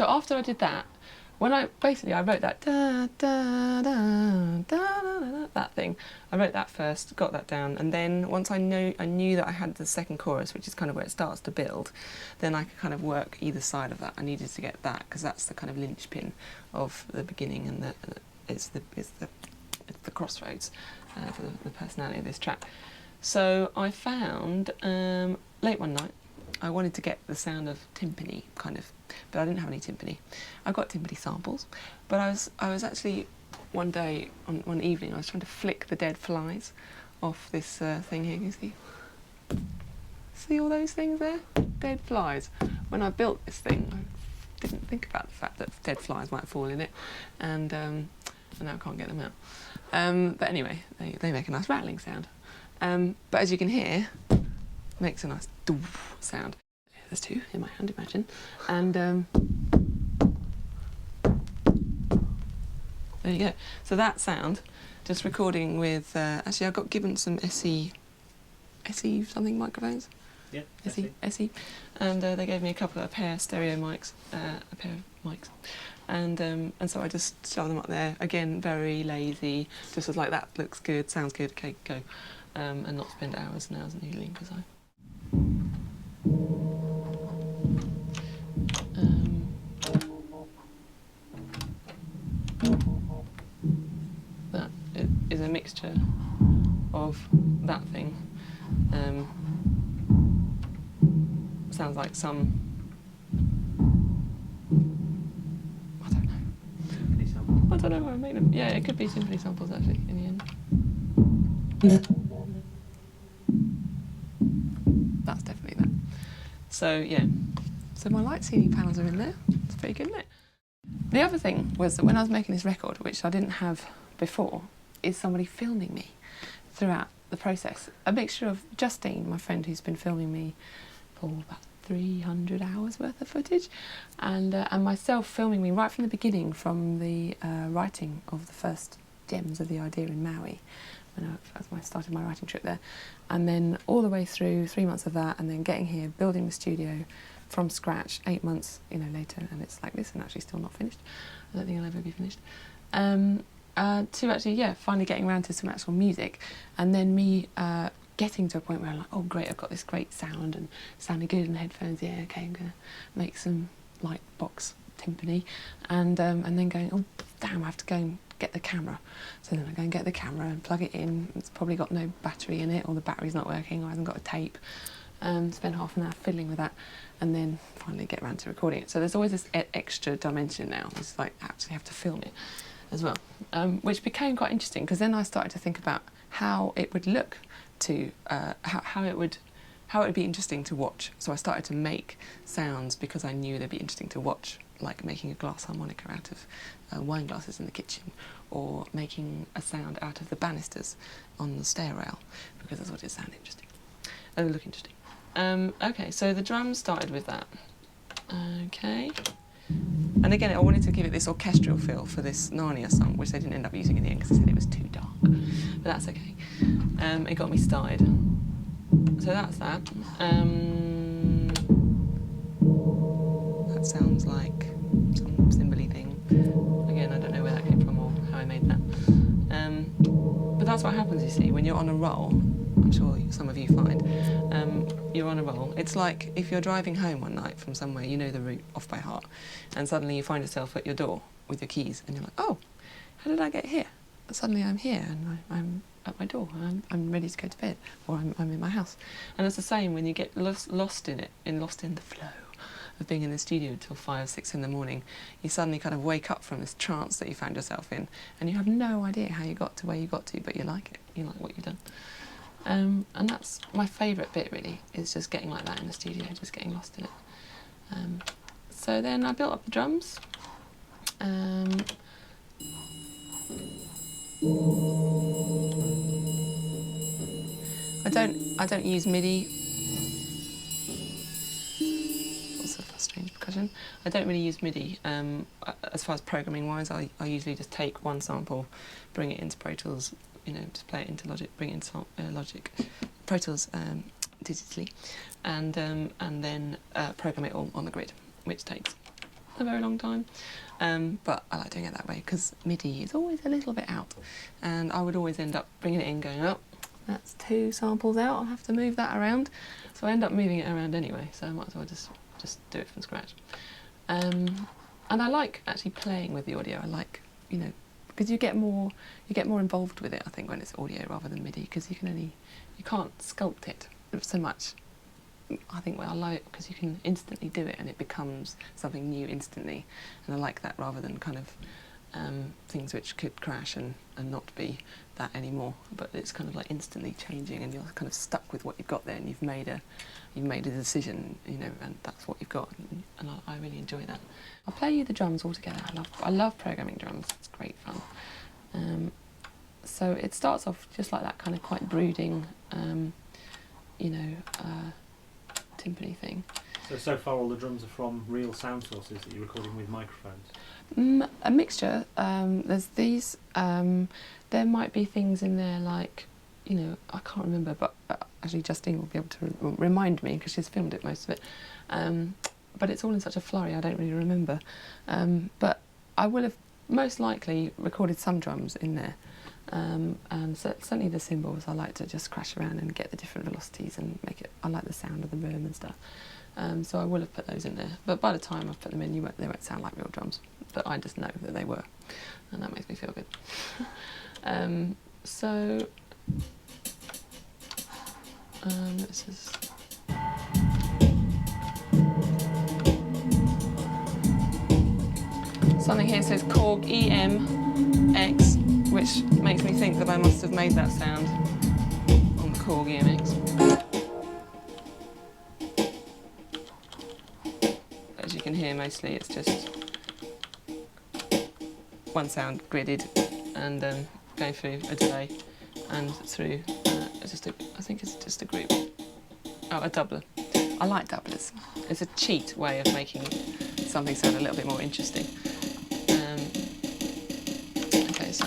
So after I did that, when I wrote that da da da da da, that thing. I wrote that first, got that down, and then once I knew that I had the second chorus, which is kind of where it starts to build, then I could kind of work either side of that. I needed to get that because that's the kind of linchpin of the beginning, and it's the crossroads for the personality of this track. So I found late one night, I wanted to get the sound of timpani, kind of, but I didn't have any timpani. I got timpani samples, but I was actually one day, one evening, I was trying to flick the dead flies off this thing here. You see all those things there? Dead flies. When I built this thing, I didn't think about the fact that dead flies might fall in it, and now I can't get them out. But anyway, they make a nice rattling sound. But as you can hear, it makes a nice doof sound. There's two in my hand, imagine. And there you go. So that sound, just recording with, actually I got given some SE something microphones. Yeah, SE. And they gave me a pair of stereo mics, and so I just shoved them up there. Again, very lazy, just was like, that looks good, sounds good, okay, go. And not spend hours and hours kneeling, because that is a mixture of that thing. Sounds like some, I don't know. Timpani samples. I don't know where I made them. Yeah, it could be timpani samples actually in the end. That's definitely that. So yeah, so my light ceiling panels are in there. It's pretty good, isn't it? The other thing was that when I was making this record, which I didn't have before, is somebody filming me throughout the process. A mixture of Justine, my friend who's been filming me for about 300 hours worth of footage, and myself filming me right from the beginning, from the writing of the first gems of the idea in Maui, as I started my writing trip there, and then all the way through 3 months of that, and then getting here, building the studio from scratch 8 months, later, and it's like this, and actually still not finished. I don't think I'll ever be finished. To actually, finally getting around to some actual music, and then me getting to a point where I'm like, oh great, I've got this great sound and sounding good in the headphones. Yeah, okay, I'm gonna make some light box timpani, and then going, oh damn, I have to go and get the camera. So then I go and get the camera and plug it in. It's probably got no battery in it, or the battery's not working, or I haven't got a tape. Spend half an hour fiddling with that, and then finally get around to recording it. So there's always this extra dimension now. It's like I actually have to film it as well, which became quite interesting, because then I started to think about how it would look to how it would be interesting to watch. So I started to make sounds because I knew they'd be interesting to watch, like making a glass harmonica out of wine glasses in the kitchen, or making a sound out of the banisters on the stairrail, because that's what it sounded interesting. It would look interesting. Okay, so the drums started with that. Okay. And again, I wanted to give it this orchestral feel for this Narnia song, which they didn't end up using in the end because they said it was too dark. But that's okay. It got me started. So that's that. That sounds like some cymbal-y thing. Again, I don't know where that came from or how I made that. But that's what happens, you see, when you're on a roll. I'm sure some of you find. You're on a roll. It's like if you're driving home one night from somewhere, you know the route off by heart, and suddenly you find yourself at your door with your keys, and you're like, oh, how did I get here? But suddenly I'm here, and I'm at my door, and I'm ready to go to bed, or I'm in my house. And it's the same when you get lost in it, lost in the flow of being in the studio till 5 or 6 in the morning. You suddenly kind of wake up from this trance that you found yourself in, and you have no idea how you got to where you got to, but you like it. You like what you've done. And that's my favourite bit, really, is just getting like that in the studio, just getting lost in it. So then I built up the drums. I don't use MIDI. Lots of strange percussion. I don't really use MIDI. As far as programming wise, I usually just take one sample, bring it into Pro Tools, just play it into Logic, bring it into Logic, Pro Tools digitally, and then program it all on the grid, which takes a very long time. But I like doing it that way because MIDI is always a little bit out, and I would always end up bringing it in, going, oh, that's 2 samples out, I'll have to move that around. So I end up moving it around anyway, so I might as well just do it from scratch. And I like actually playing with the audio. I like, you know, because you get more involved with it, I think, when it's audio rather than MIDI, because you can't sculpt it so much. I think I like it because you can instantly do it and it becomes something new instantly, and I like that rather than kind of things which could crash and not be that anymore. But it's kind of like instantly changing, and you're kind of stuck with what you've got there, and you've made a decision, you know, and that's what you've got, and I really enjoy that. I'll play you the drums all together. I love programming drums. It's great fun. So it starts off just like that kind of quite brooding, you know, timpani thing. So far all the drums are from real sound sources that you're recording with microphones? A mixture. There's these, there might be things in there like, you know, I can't remember, but actually Justine will be able to remind me because she's filmed it, most of it. But it's all in such a flurry, I don't really remember. But I will have most likely recorded some drums in there. And certainly the cymbals, I like to just crash around and get the different velocities and make it, I like the sound of the room and stuff. So I will have put those in there. But by the time I've put them in, they won't sound like real drums. But I just know that they were, and that makes me feel good. This is... Something here says Korg EMX, which makes me think that I must have made that sound on the Korg EMX. As you can hear, mostly it's just one sound gridded and going through a delay and through I think it's just a group. Oh, a doubler. I like doublers. It's a cheat way of making something sound a little bit more interesting. Okay, so.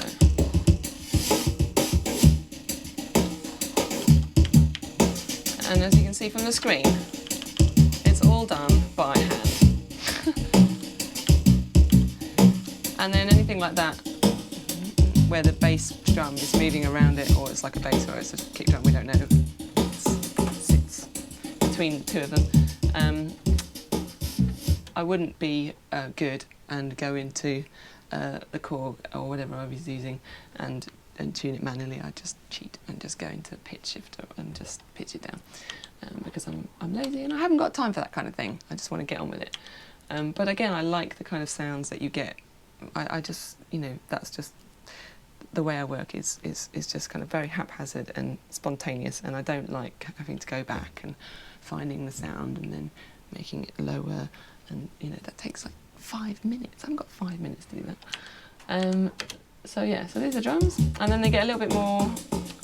And as you can see from the screen, it's all done by hand. And then anything like that, where the bass drum is moving around it, or it's like a bass or it's a kick drum, we don't know. It sits between the two of them. I wouldn't be good and go into the Korg or whatever I was using and tune it manually. I just cheat and just go into pitch shifter and just pitch it down because I'm lazy and I haven't got time for that kind of thing. I just want to get on with it. But again, I like the kind of sounds that you get. I just, you know, that's just the way I work is just kind of very haphazard and spontaneous, and I don't like having to go back and finding the sound and then making it lower, and you know that takes like 5 minutes. I haven't got 5 minutes to do that. So yeah, so these are drums, and then they get a little bit more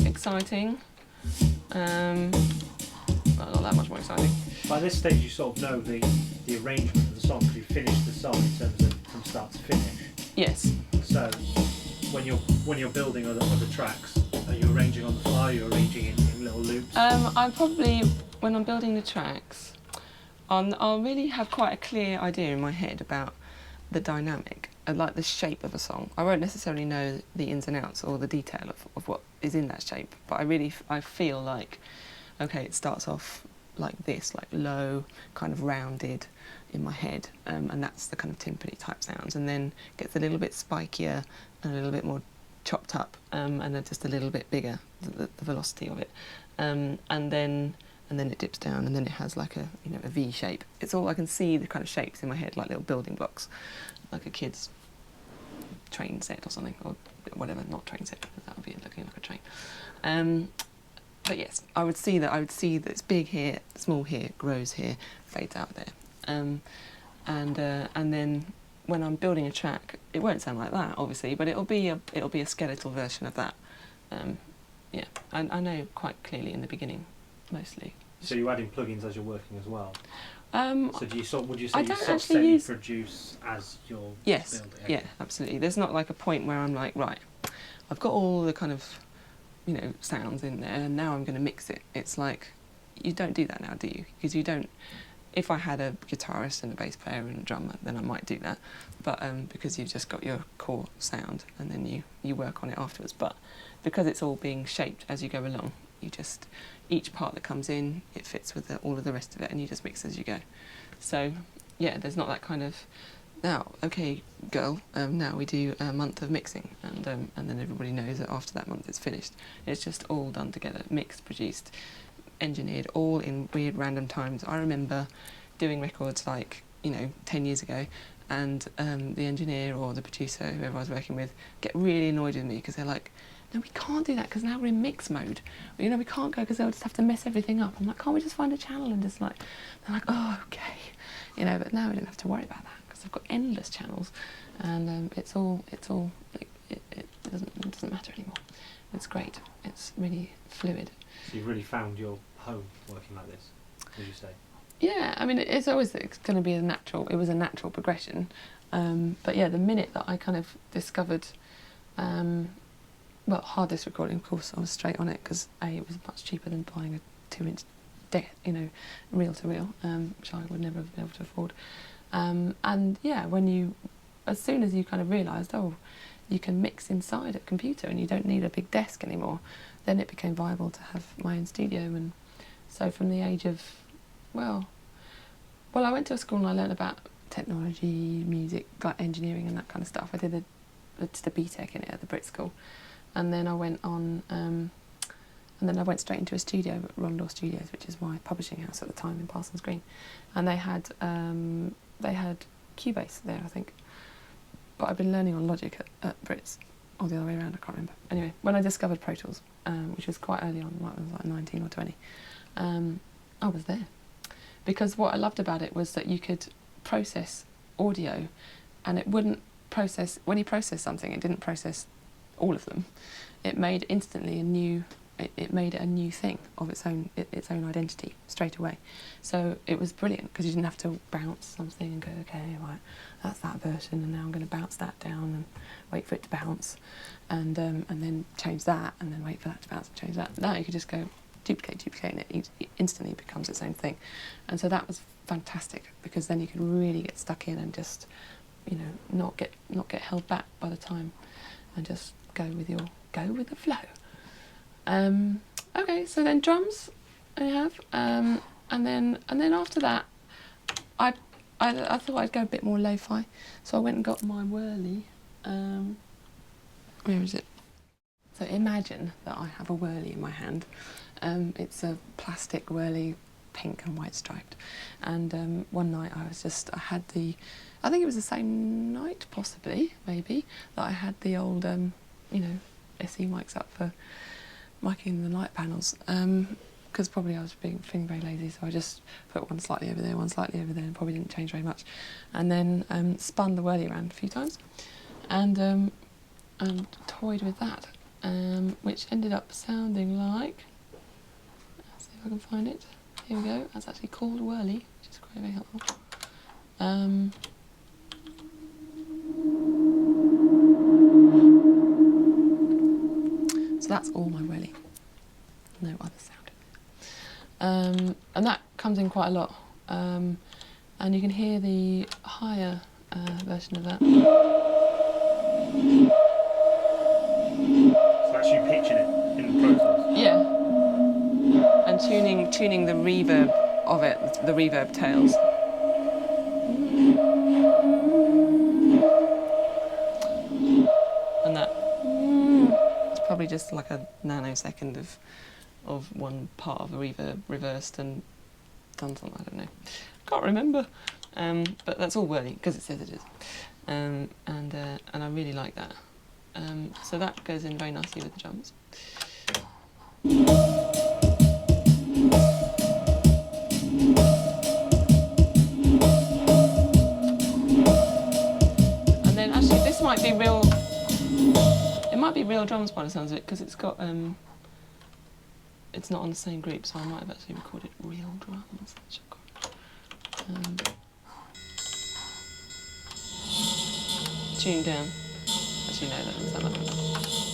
exciting. Well, not that much more exciting. By this stage you sort of know the arrangement of the song, because you've finished the song in terms of from start to finish. Yes. So when you're building other tracks, are you arranging on the fly? Are you arranging in little loops? I probably, when I'm building the tracks, I'll really have quite a clear idea in my head about the dynamic, like the shape of a song. I won't necessarily know the ins and outs or the detail of what is in that shape, but I feel like, okay, it starts off like this, like low, kind of rounded in my head, and that's the kind of timpani type sounds, and then gets a little bit spikier and a little bit more chopped up, and then just a little bit bigger, the velocity of it, and then it dips down, and then it has like a V shape. It's all, I can see the kind of shapes in my head, like little building blocks, like a kid's train set or something, or whatever, not train set, because that would be looking like a train. But yes, I would see that it's big here, small here, grows here, fades out there. And then when I'm building a track, it won't sound like that, obviously, but it'll be a skeletal version of that. Yeah, I know quite clearly in the beginning, mostly. So you're adding plugins as you're working as well? So would you say you produce as you're Yes, building? yeah, absolutely. There's not like a point where I'm like, right, I've got all the kind of, sounds in there, and now I'm going to mix it. It's like, you don't do that now, do you? Because you don't if I had a guitarist and a bass player and a drummer, then I might do that. But because you've just got your core sound and then you work on it afterwards. But because it's all being shaped as you go along, you just, each part that comes in, it fits with all of the rest of it, and you just mix as you go. So yeah, there's not that kind of, now, okay, girl, now we do a month of mixing, and then everybody knows that after that month it's finished. It's just all done together, mixed, produced, engineered, all in weird random times. I remember doing records like, 10 years ago, and the engineer or the producer, whoever I was working with, get really annoyed with me because they're like, no, we can't do that because now we're in mix mode. We can't go because they'll just have to mess everything up. I'm like, can't we just find a channel and just like, they're like, oh, okay. But now we don't have to worry about that because I've got endless channels, and it doesn't matter anymore. It's great. It's really fluid. So you've really found your home working like this, would you say? Yeah, I mean, it's going to be it was a natural progression. But yeah, the minute that I kind of discovered, hard disk recording, of course, I was straight on it because it was much cheaper than buying a 2-inch deck, reel to reel, which I would never have been able to afford. And yeah, as soon as you kind of realised, you can mix inside a computer and you don't need a big desk anymore, then it became viable to have my own studio. And so from the age of, I went to a school and I learned about technology, music, like engineering and that kind of stuff. I did just a BTEC in it at the Brit School, and then I went on, and then I went straight into a studio at Rondor Studios, which is my publishing house at the time in Parsons Green, and they had Cubase there, I think. But I've been learning on Logic at Brits, or the other way around, I can't remember. Anyway, when I discovered Pro Tools, which was quite early on, I was like 19 or 20, I was there. Because what I loved about it was that you could process audio, and it wouldn't process, when you process something, it didn't process all of them. It made instantly it made a new thing of its own identity straight away. So it was brilliant because you didn't have to bounce something and go, okay, right, that's that version, and now I'm going to bounce that down and wait for it to bounce, and then change that, and then wait for that to bounce and change that. Now you could just go duplicate, and it instantly becomes its own thing. And so that was fantastic because then you could really get stuck in and just, not get held back by the time, and just go with the flow. Okay, so then drums I have, and then after that, I thought I'd go a bit more lo-fi, so I went and got my whirly. Where is it? So imagine that I have a whirly in my hand. It's a plastic whirly, pink and white striped. And one night I think it was the same night, possibly, maybe, that I had the old, SE mics up for miking the light panels. Because probably I was feeling very lazy, so I just put one slightly over there, and probably didn't change very much. And then spun the whirly around a few times, and toyed with that, which ended up sounding like, let's see if I can find it. Here we go. That's actually called whirly, which is quite very helpful. So that's all my whirly. No other sound. And that comes in quite a lot. And you can hear the higher version of that. So that's you pitching it in Pro Tools? Yeah. And tuning the reverb of it, the reverb tails. And that, it's probably just like a nanosecond of one part of the reverb reversed and done something, I don't know. Can't remember. But that's all whirly, because it says it is. And I really like that. So that goes in very nicely with the drums. And then actually this might be real, it might be real drums by the sounds of it, because it's got, it's not on the same group, so I might have actually recorded real drums. Tune down. Actually, no, that doesn't sound like that.